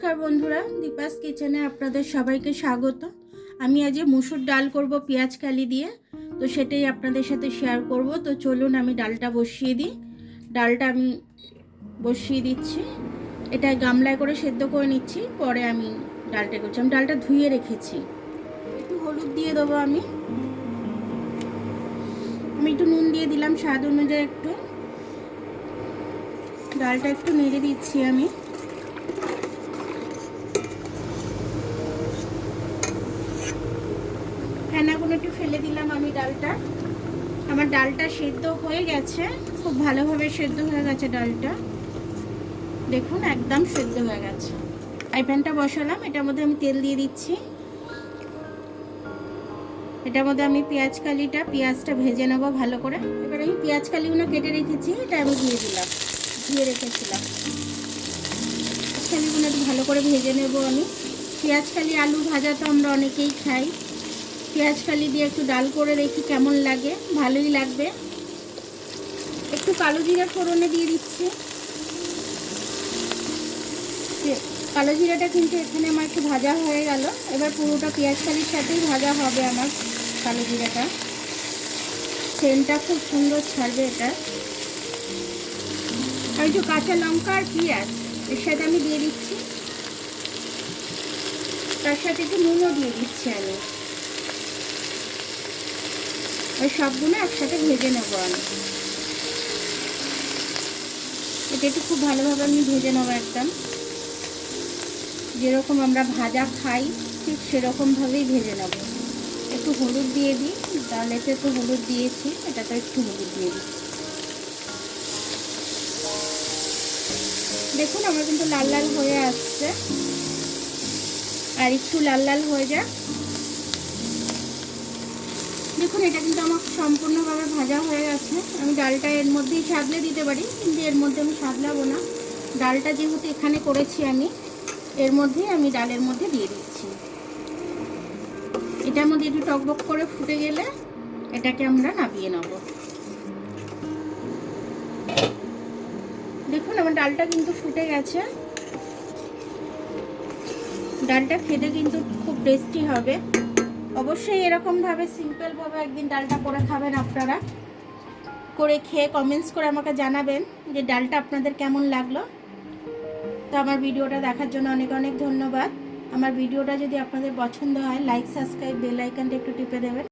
নমস্কার বন্ধুরা, দীপাস কিচেনে আপনাদের সবাইকে স্বাগত। আমি আজ মুসুর ডাল করব পেঁয়াজ কালি দিয়ে, তো সেটাই আপনাদের সাথে শেয়ার করব। তো চলুন আমি ডালটা বসিয়ে দিই। ডালটা আমি বসিয়ে দিচ্ছি, এটা গামলায় করে সেদ্ধ করে নিচ্ছি, পরে আমি ডালটা করছি। আমি ডালটা ধুয়ে রেখেছি। একটু হলুদ দিয়ে দেবো, আমি একটু নুন দিয়ে দিলাম স্বাদ অনুযায়ী। একটু ডালটা একটু নেড়ে দিচ্ছি আমি। ফেনাগুলো একটু ফেলে দিলাম আমি ডালটা। আমার ডালটা সেদ্ধ হয়ে গেছে, খুব ভালোভাবে সেদ্ধ হয়ে গেছে ডালটা, দেখুন একদম সেদ্ধ হয়ে গেছে। ফ্রাই প্যানটা বসালাম, এটার মধ্যে আমি তেল দিয়ে দিচ্ছি। এটার মধ্যে আমি পেঁয়াজটা ভেজে নেবো ভালো করে। এবার আমি পেঁয়াজ কালিগুলো কেটে রেখেছি, এটা আমি দিয়ে দিলাম, ধুয়ে রেখেছিলাম। কালিগুলো একটু ভালো করে ভেজে নেব আমি। পেঁয়াজ কালি আলু ভাজা তো আমরা অনেকেই খাই, পেঁয়াজ কালি দিয়ে একটু ডাল করে দেখি কেমন লাগে, ভালোই লাগবে। একটু কালো জিরা ফোড়নে দিয়ে দিচ্ছি। কালো জিরাটা কিন্তু এখানে আমার একটু ভাজা হয়ে গেল। এবার পুরোটা পেঁয়াজ কালির সাথেই ভাজা হবে আমার কালো জিরাটা, সেন্টটা খুব সুন্দর ছাড়বে এটা। আর একটু কাঁচা লঙ্কা আর পেঁয়াজ এর সাথে আমি দিয়ে দিচ্ছি, তার সাথে একটু নুনও দিয়ে দিচ্ছি আমি। ওই সবগুলো একসাথে ভেজে নেবো আমি। এটা একটু খুব ভালোভাবে আমি ভেজে নেবো, একদম যেরকম আমরা ভাজা খাই ঠিক সেরকমভাবেই ভেজে নেব। একটু হলুদ দিয়ে দিই, ডালেতে একটু হলুদ দিয়েছি, এটাতে একটু হলুদ দিয়ে দিই। দেখুন আমার কিন্তু লাল লাল হয়ে আসছে, আর একটু লাল লাল হয়ে যায়। দেখুন এটা কিন্তু আমার সম্পূর্ণভাবে ভাজা হয়ে গেছে। আমি ডালটা এর মধ্যেই সাজলে দিতে পারি, কিন্তু এর মধ্যে আমি সাজলাবো না। ডালটা যেহেতু এখানে করেছি আমি, এর মধ্যেই আমি ডালের মধ্যে দিয়ে দিচ্ছি। এটার মধ্যে একটু টকবক করে ফুটে গেলে এটাকে আমরা নামিয়ে নেব। দেখুন আমার ডালটা কিন্তু ফুটে গেছে। ডালটা খেতে কিন্তু খুব টেস্টি হবে। অবশ্যই এরকমভাবে সিম্পলভাবে একদিন ডালটা করে খাবেন আপনারা, করে খেয়ে কমেন্টস করে আমাকে জানাবেন যে ডালটা আপনাদের কেমন লাগলো। তো আমার ভিডিওটা দেখার জন্য অনেক অনেক ধন্যবাদ। আমার ভিডিওটা যদি আপনাদের পছন্দ হয়, লাইক সাবস্ক্রাইব বেল আইকনটা একটু টিপে দেবেন।